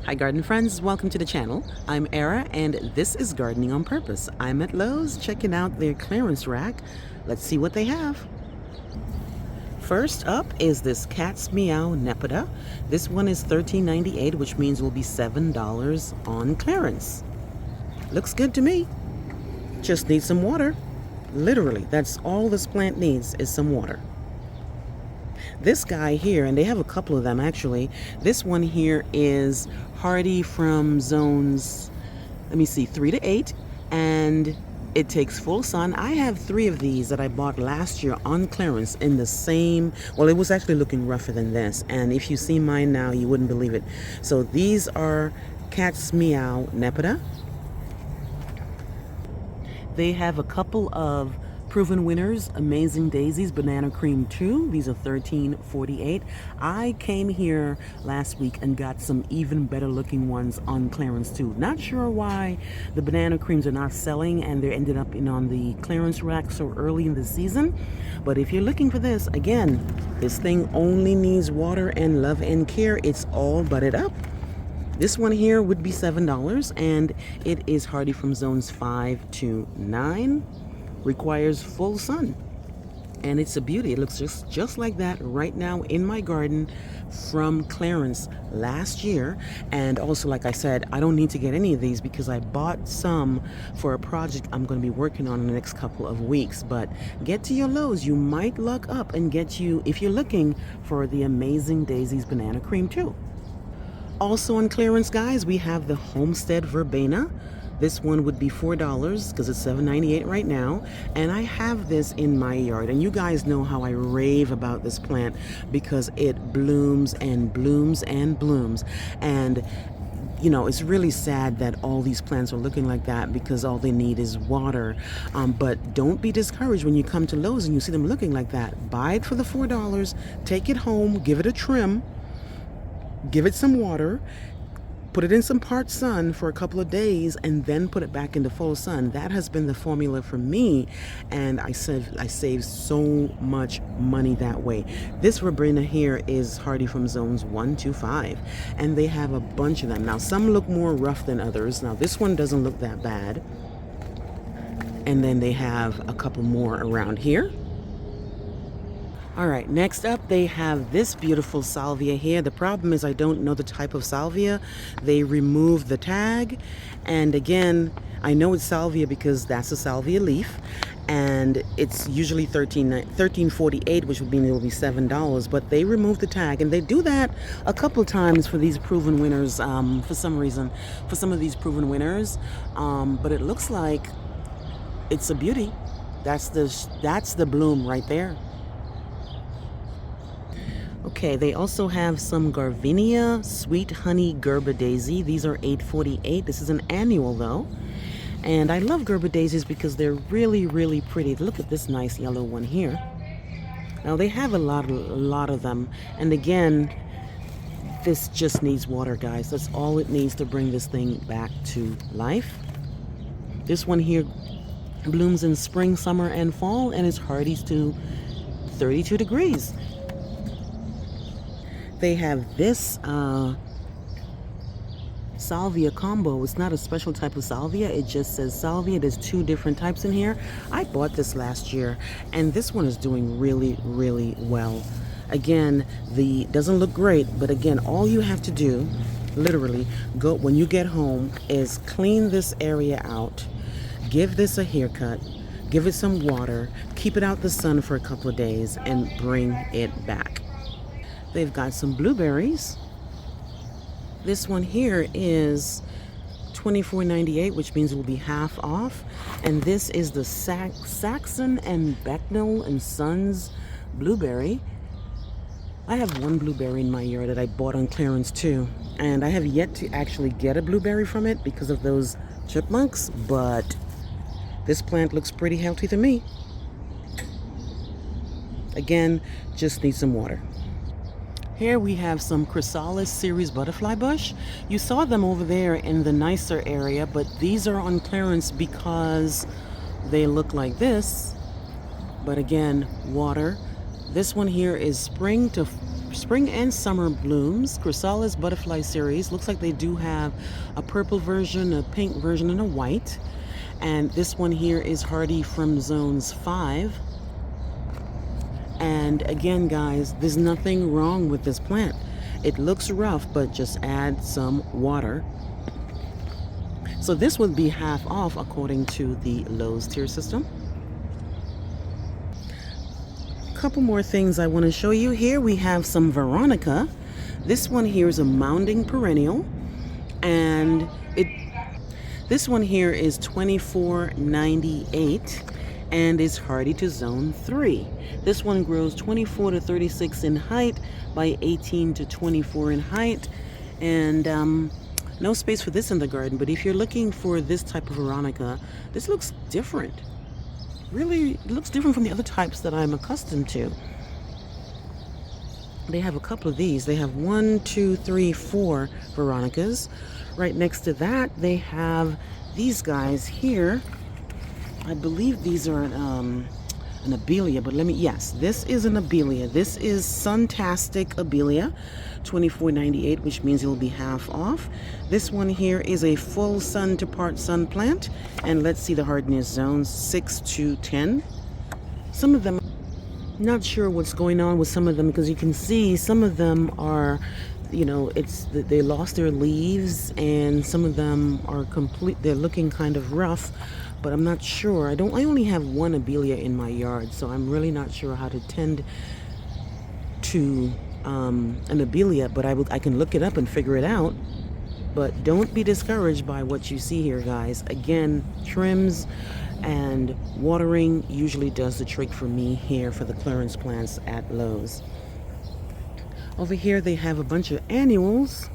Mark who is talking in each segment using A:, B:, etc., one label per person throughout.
A: Hi garden friends, welcome to the channel. I'm Era and this is Gardening on Purpose. I'm at Lowe's checking out their clearance rack. Let's see what they have. First up is this Cat's Meow Nepeta. This one is $13.98, which means it will be $7 on clearance. Looks good to me. Just need some water. Literally, that's all this plant needs is some water. This guy here, and they have a couple of them actually, this one here is hardy from zones, let me see, 3 to 8, and it takes full sun. I have 3 of these that I bought last year on clearance in the same, well, it was actually looking rougher than this, and if you see mine now, you wouldn't believe it. So these are Cat's Meow Nepeta. They have a couple of proven winners, Amazing Daisies, Banana Cream 2. These are $13.48. I came here last week and got some even better looking ones on clearance too. Not sure why the banana creams are not selling and they ended up on the clearance rack so early in the season. But if you're looking for this, again, this thing only needs water and love and care. It's all budded up. This one here would be $7 and it is hardy from zones 5 to 9. Requires full sun, and it's a beauty. It looks just like that right now in my garden from clearance last year. And also, like I said, I don't need to get any of these because I bought some for a project I'm going to be working on in the next couple of weeks. But get to your Lowe's, you might luck up and get you, if you're looking for the Amazing Daisies Banana Cream too. Also on clearance, guys, we have the Homestead verbena. This one would be $4 because it's $7.98 right now. And I have this in my yard. And you guys know how I rave about this plant because it blooms and blooms and blooms. And you know, it's really sad that all these plants are looking like that because all they need is water. But don't be discouraged when you come to Lowe's and you see them looking like that. Buy it for the $4, take it home, give it a trim, give it some water, put it in some part sun for a couple of days, and then put it back into full sun. That has been the formula for me, and I saved so much money that way. This verbena here is hardy from zones 1 to 5, and they have a bunch of them. Now, some look more rough than others. Now, this one doesn't look that bad. And then they have a couple more around here. All right, next up they have this beautiful salvia here. The problem is I don't know the type of salvia. They removed the tag, and again, I know it's salvia because that's a salvia leaf, and it's usually $13.48, which would mean it will be $7, but they removed the tag, and they do that a couple times for these proven winners, for some reason, for some of these proven winners, but it looks like it's a beauty. That's the bloom right there. Okay, they also have some Gardenia Sweet Honey Gerber Daisy. These are $8.48. This is an annual though. And I love Gerber daisies because they're really, really pretty. Look at this nice yellow one here. Now they have a lot of them. And again, this just needs water, guys. That's all it needs to bring this thing back to life. This one here blooms in spring, summer, and fall, and it's hardy to 32 degrees. They have this salvia combo. It's not a special type of salvia. It just says salvia. There's 2 different types in here. I bought this last year, and this one is doing really, really well. Again, doesn't look great, but again, all you have to do, literally, go when you get home, is clean this area out, give this a haircut, give it some water, keep it out the sun for a couple of days, and bring it back. They've got some blueberries. This one here is $24.98, which means it will be half off. And this is the Saxon and Becknell and Sons blueberry. I have one blueberry in my yard that I bought on clearance too. And I have yet to actually get a blueberry from it because of those chipmunks, but this plant looks pretty healthy to me. Again, just need some water. Here we have some Chrysalis series butterfly bush. You saw them over there in the nicer area, but these are on clearance because they look like this. But again, water. This one here is spring to spring and summer blooms. Chrysalis butterfly series. Looks like they do have a purple version, a pink version, and a white. And this one here is hardy from zones 5. And again, guys, there's nothing wrong with this plant. It looks rough, but just add some water. So this would be half off according to the Lowe's tier system. Couple more things I want to show you. Here we have some Veronica. This one here is a mounding perennial, and this one here is $24.98 and is hardy to zone 3. This one grows 24 to 36 in height by 18 to 24 in height, and no space for this in the garden. But if you're looking for this type of Veronica, this looks different. Really, it looks different from the other types that I'm accustomed to. They have a couple of these. They have 1, 2, 3, 4 Veronicas. Right next to that, they have these guys here. I believe these are an Abelia, but yes, this is an Abelia. This is Suntastic Abelia, $24.98, which means it will be half off. This one here is a full sun to part sun plant, and let's see the hardness zones, 6 to 10. Some of them, not sure what's going on with some of them, because you can see some of them are, you know, they lost their leaves, and some of them are they're looking kind of rough, but I'm not sure. I only have one Abelia in my yard, so I'm really not sure how to tend to an Abelia, but I can look it up and figure it out. But don't be discouraged by what you see here, guys. Again, trims and watering usually does the trick for me here for the clearance plants at Lowe's. Over here they have a bunch of annuals.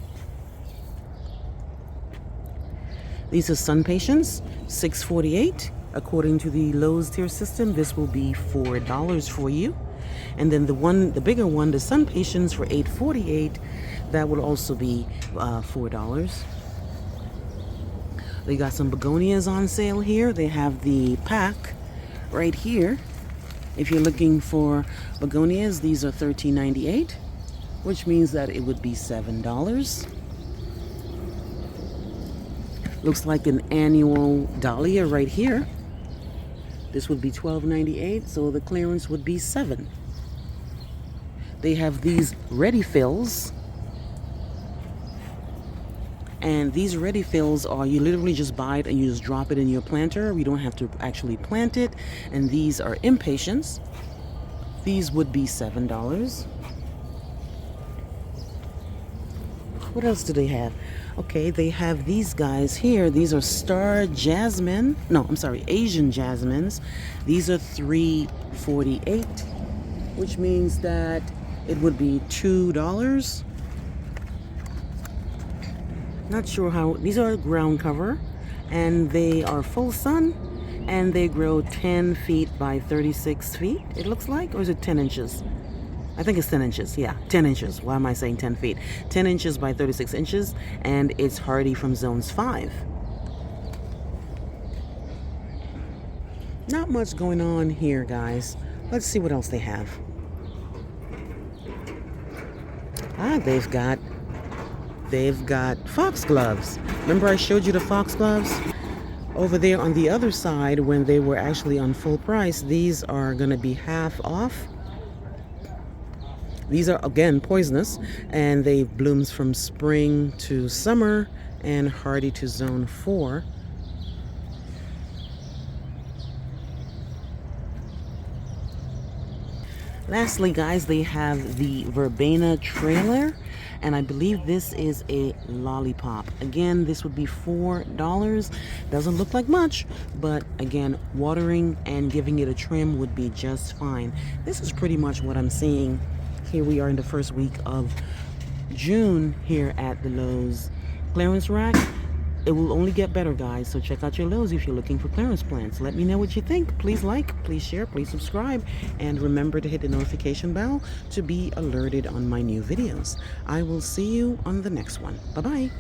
A: These are sun patients, $6.48. According to the Lowe's tier system, this will be $4 for you. And then the bigger one, the sun patients, for $8.48, that will also be $4. They got some begonias on sale here. They have the pack right here. If you're looking for begonias, these are $13.98, which means that it would be $7. Looks like an annual dahlia right here. This would be $12.98, so the clearance would be $7. They have these ready fills, and these ready fills are, you literally just buy it and you just drop it in your planter. You don't have to actually plant it. And these are impatiens. These would be $7. What else do they have? Okay, they have these guys here. These are star jasmine. No, I'm sorry, Asian jasmines. These are $3.48, which means that it would be $2. Not sure how. These are ground cover, and they are full sun, and they grow 10 feet by 36 feet, it looks like. Or is it 10 inches? I think it's 10 inches. Yeah, 10 inches. Why am I saying 10 feet? 10 inches by 36 inches, and it's hardy from zones 5. Not much going on here, guys. Let's see what else they have. They've got foxgloves. Remember I showed you the foxgloves? Over there on the other side, when they were actually on full price, these are going to be half off. These are, again, poisonous, and they blooms from spring to summer and hardy to zone 4. Lastly, guys, they have the verbena trailer, and I believe this is a lollipop. Again, this would be $4. Doesn't look like much, but again, watering and giving it a trim would be just fine. This is pretty much what I'm seeing. Here we are in the first week of June here at the Lowe's clearance rack. It will only get better, guys, so check out your Lowe's if you're looking for clearance plants. Let me know what you think. Please like, please share, please subscribe, and remember to hit the notification bell to be alerted on my new videos. I will see you on the next one. Bye-bye.